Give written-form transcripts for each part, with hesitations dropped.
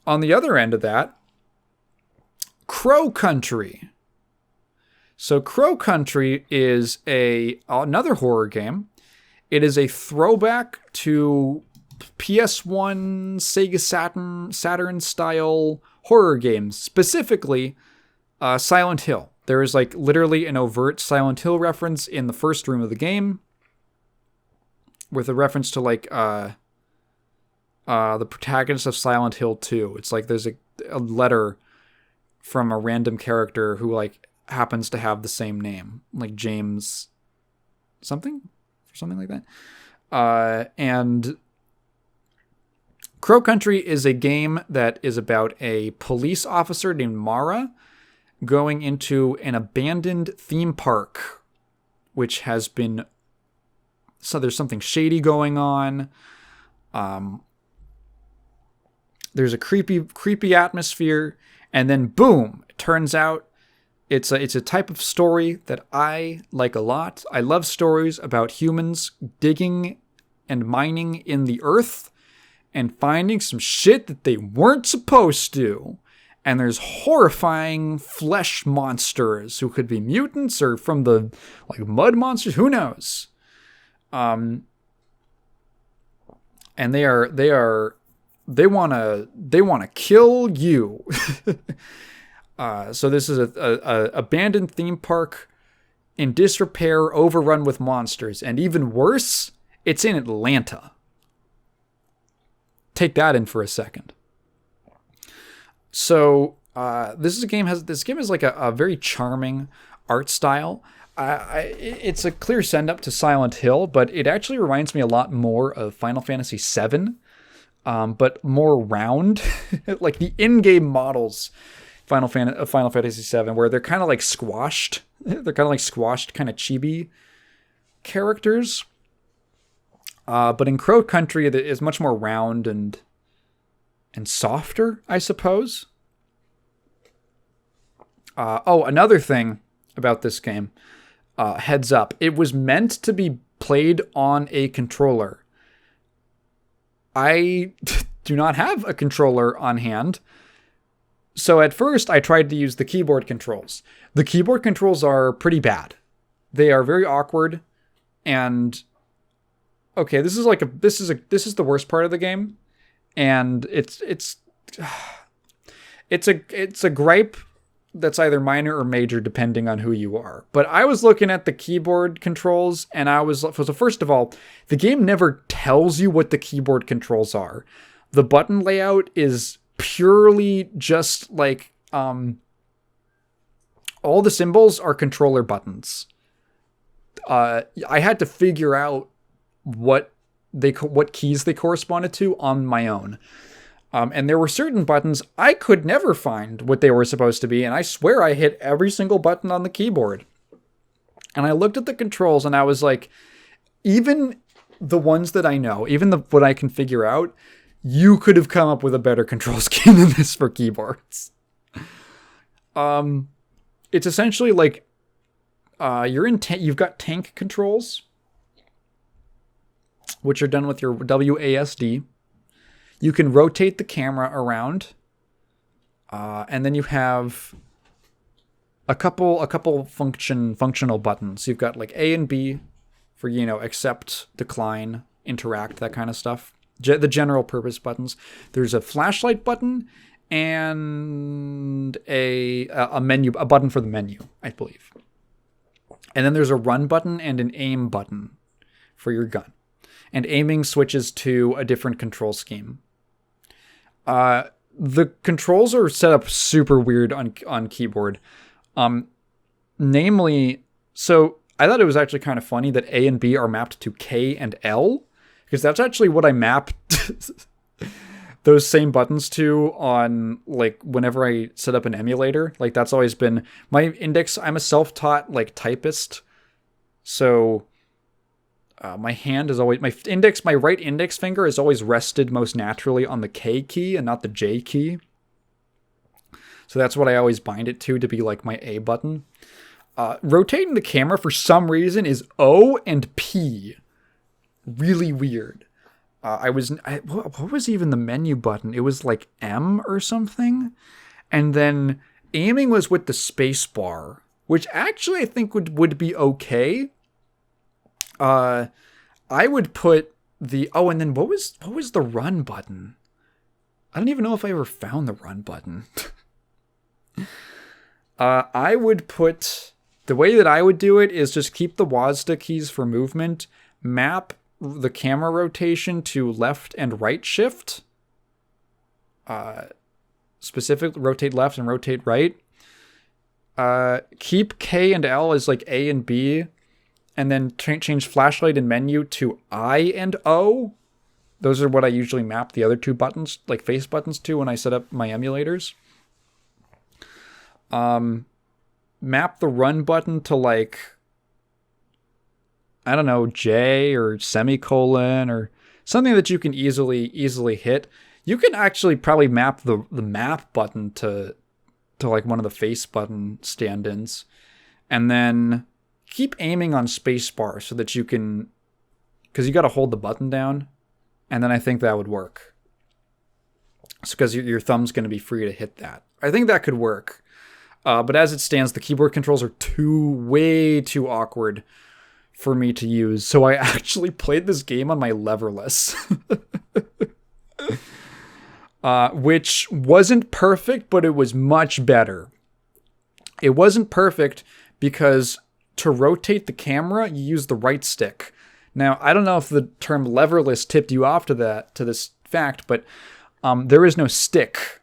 On the other end of that, Crow Country. So Crow Country is another horror game. It is a throwback to PS1, Sega Saturn style horror games, specifically Silent Hill. There is like literally an overt Silent Hill reference in the first room of the game, with a reference to like the protagonist of Silent Hill 2. It's like there's a letter from a random character who like happens to have the same name, like James something like that. And Crow Country is a game that is about a police officer named Mara going into an abandoned theme park, which has been, so there's something shady going on. There's a creepy atmosphere, and then boom, it turns out it's a type of story that I like a lot. I love stories about humans digging and mining in the earth and finding some shit that they weren't supposed to. And there's horrifying flesh monsters who could be mutants or from the like mud monsters, who knows? And they want to kill you. So this is a abandoned theme park in disrepair, overrun with monsters, and even worse, it's in Atlanta. Take that in for a second. So this game has like a very charming art style. It's a clear send up to Silent Hill, but it actually reminds me a lot more of Final Fantasy VII, but more round. Like the in-game models Final Fantasy VII, where they're kind of like squashed. They're kind of like squashed, kind of chibi characters. But in Crow Country, it is much more round and softer, I suppose. Another thing about this game, heads up, it was meant to be played on a controller. I do not have a controller on hand. So at first, I tried to use the keyboard controls. The keyboard controls are pretty bad. They are very awkward, and okay, this is the worst part of the game, and it's a gripe that's either minor or major depending on who you are. But I was looking at the keyboard controls, and so first of all, the game never tells you what the keyboard controls are. The button layout is purely just like all the symbols are controller buttons. I had to figure out what keys they corresponded to on my own. And there were certain buttons I could never find what they were supposed to be, and I swear I hit every single button on the keyboard. And I looked at the controls and I was like, even the ones that I know, even what I can figure out, you could have come up with a better control scheme than this for keyboards. It's essentially like you've got tank controls, which are done with your WASD. You can rotate the camera around, and then you have a couple functional buttons. You've got like A and B for, accept, decline, interact, that kind of stuff. The general purpose buttons. There's a flashlight button and a button for the menu, I believe. And then there's a run button and an aim button for your gun. And aiming switches to a different control scheme. The controls are set up super weird on keyboard. Namely, so I thought it was actually kind of funny that A and B are mapped to K and L, because that's actually what I mapped those same buttons to on, like, whenever I set up an emulator. Like, that's always been my index. I'm a self-taught, like, typist. So my hand is always, my right index finger is always rested most naturally on the K key and not the J key. So that's what I always bind it to be like my A button. Rotating the camera for some reason is O and P. Really weird. What was even the menu button? It was like M or something. And then aiming was with the space bar, which actually I think would be okay. I would put and then what was the run button? I don't even know if I ever found the run button. I would put, the way that I would do it is just keep the WASD keys for movement, map the camera rotation to left and right shift. Specifically rotate left and rotate right. Keep K and L as like A and B, and then change flashlight and menu to I and O. Those are what I usually map the other two buttons, like face buttons, to when I set up my emulators. Map the run button to like, I don't know, J or semicolon or something that you can easily hit. You can actually probably map the map button to like one of the face button stand-ins, and then keep aiming on spacebar so that you can, because you got to hold the button down, and then I think that would work. It's because your thumb's going to be free to hit that. I think that could work. But as it stands, the keyboard controls are way too awkward for me to use. So I actually played this game on my leverless. Which wasn't perfect, but it was much better. It wasn't perfect because to rotate the camera, you use the right stick. Now, I don't know if the term leverless tipped you off to this fact, but there is no stick.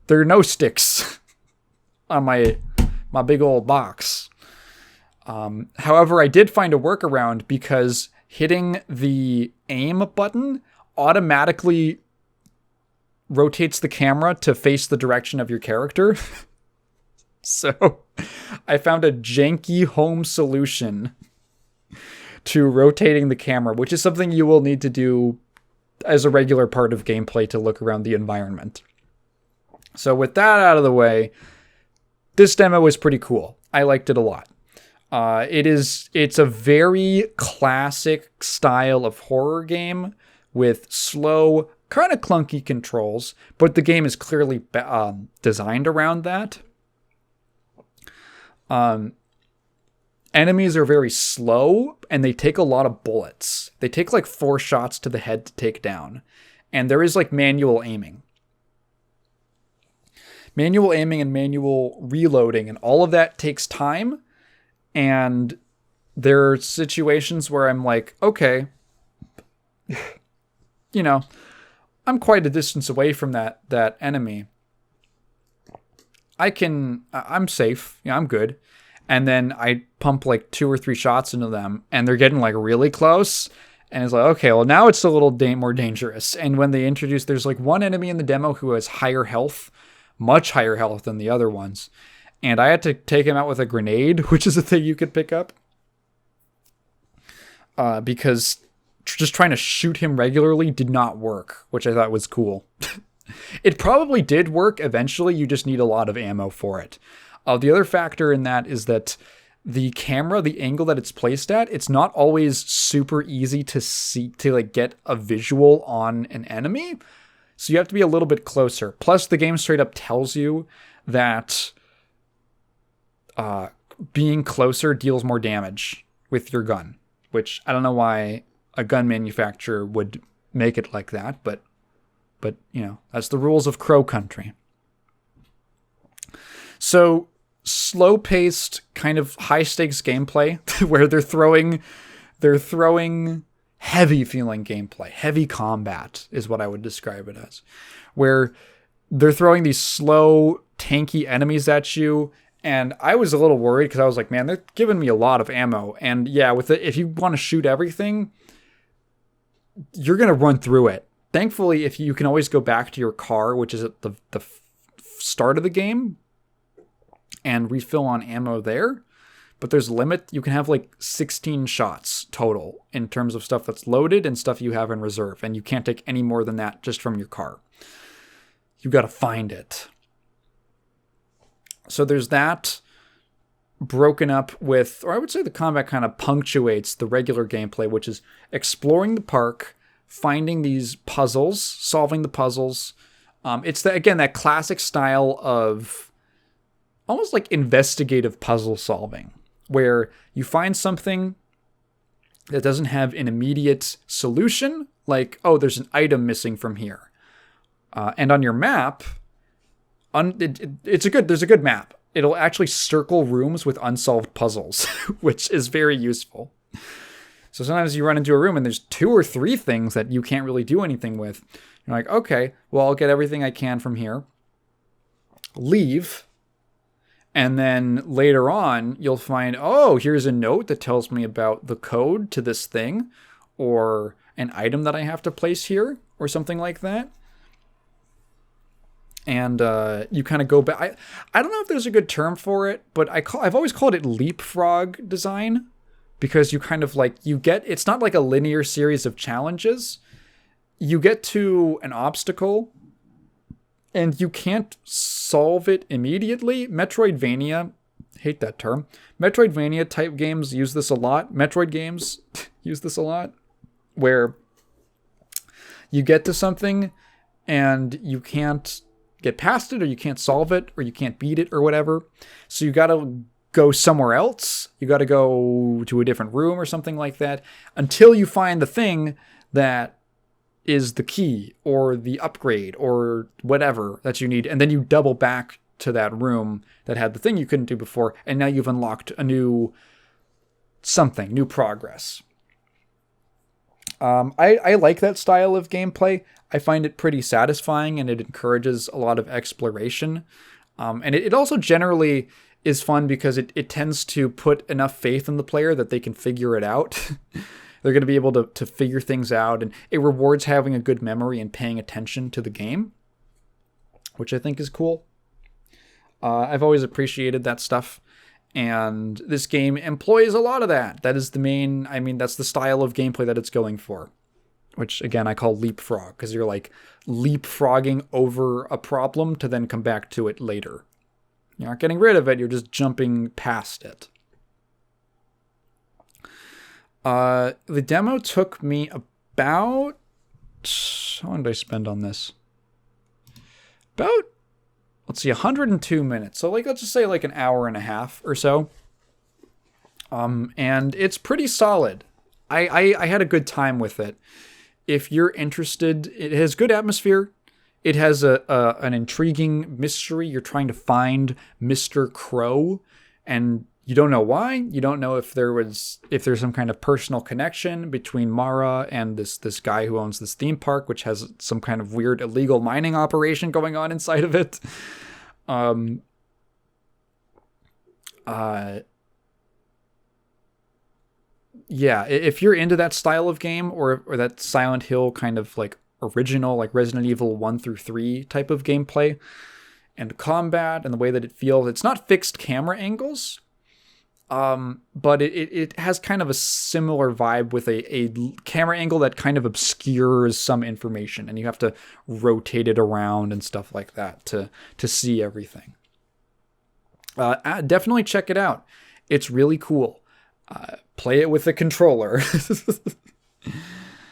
There are no sticks on my big old box. However, I did find a workaround because hitting the aim button automatically rotates the camera to face the direction of your character. So I found a janky home solution to rotating the camera, which is something you will need to do as a regular part of gameplay to look around the environment. So with that out of the way, this demo was pretty cool. I liked it a lot. It's a very classic style of horror game with slow, kind of clunky controls, but the game is clearly designed around that. Enemies are very slow, and they take a lot of bullets. They take like 4 shots to the head to take down. And there is like manual aiming. Manual aiming and manual reloading, and all of that takes time. And there are situations where I'm like, okay, you know, I'm quite a distance away from that enemy. I'm safe. Yeah, I'm good. And then I pump like 2 or 3 shots into them, and they're getting like really close. And it's like, okay, well now it's a little more dangerous. And when they introduce, there's like one enemy in the demo who has higher health, much higher health than the other ones. And I had to take him out with a grenade, which is a thing you could pick up. Because just trying to shoot him regularly did not work, which I thought was cool. It probably did work eventually, you just need a lot of ammo for it. The other factor in that is that the camera, the angle that it's placed at, it's not always super easy to see, to like get a visual on an enemy. So you have to be a little bit closer. Plus the game straight up tells you that being closer deals more damage with your gun, which I don't know why a gun manufacturer would make it like that, but you know, that's the rules of Crow Country. So slow-paced, kind of high-stakes gameplay where they're throwing heavy-feeling gameplay. Heavy combat is what I would describe it as, where they're throwing these slow, tanky enemies at you. And I was a little worried because I was like, man, they're giving me a lot of ammo. And yeah, if you want to shoot everything, you're going to run through it. Thankfully, if you can always go back to your car, which is at the start of the game, and refill on ammo there. But there's a limit. You can have like 16 shots total in terms of stuff that's loaded and stuff you have in reserve. And you can't take any more than that just from your car. You got to find it. So there's that broken up with, or I would say the combat kind of punctuates the regular gameplay, which is exploring the park, finding these puzzles, solving the puzzles. It's again that classic style of almost like investigative puzzle solving, where you find something that doesn't have an immediate solution, like, oh, there's an item missing from here. And on your map, there's a good map. It'll actually circle rooms with unsolved puzzles, which is very useful. So sometimes you run into a room and there's 2 or 3 things that you can't really do anything with. You're like, okay, well, I'll get everything I can from here, leave, and then later on, you'll find, oh, here's a note that tells me about the code to this thing, or an item that I have to place here, or something like that. And you kind of go back. I don't know if there's a good term for it, but I've always called it leapfrog design, because you kind of like, it's not like a linear series of challenges. You get to an obstacle, and you can't solve it immediately. Metroidvania, hate that term. Metroidvania type games use this a lot. Metroid games use this a lot, where you get to something and you can't get past it, or you can't solve it, or you can't beat it, or whatever. So you gotta go somewhere else. You gotta go to a different room or something like that until you find the thing that is the key or the upgrade or whatever that you need. And then you double back to that room that had the thing you couldn't do before. And now you've unlocked a new progress. I like that style of gameplay. I find it pretty satisfying, and it encourages a lot of exploration. And it also generally is fun because it tends to put enough faith in the player that they can figure it out. They're going to be able to figure things out, and it rewards having a good memory and paying attention to the game, which I think is cool. I've always appreciated that stuff, and this game employs a lot of that. That is that's the style of gameplay that it's going for, which, again, I call leapfrog, because you're like leapfrogging over a problem to then come back to it later. You're not getting rid of it, you're just jumping past it. The demo took me about... How long did I spend on this? About, let's see, 102 minutes. So, let's just say an hour and a half or so. And it's pretty solid. I had a good time with it. If you're interested, it has good atmosphere. It has an intriguing mystery. You're trying to find Mr. Crow, and you don't know why. You don't know if there's some kind of personal connection between Mara and this guy who owns this theme park, which has some kind of weird illegal mining operation going on inside of it. Yeah, if you're into that style of game, or that Silent Hill kind of original, Resident Evil 1 through 3 type of gameplay and combat and the way that it feels, it's not fixed camera angles. But it has kind of a similar vibe with a camera angle that kind of obscures some information, and you have to rotate it around and stuff like that to see everything. Definitely check it out. It's really cool. Play it with a controller.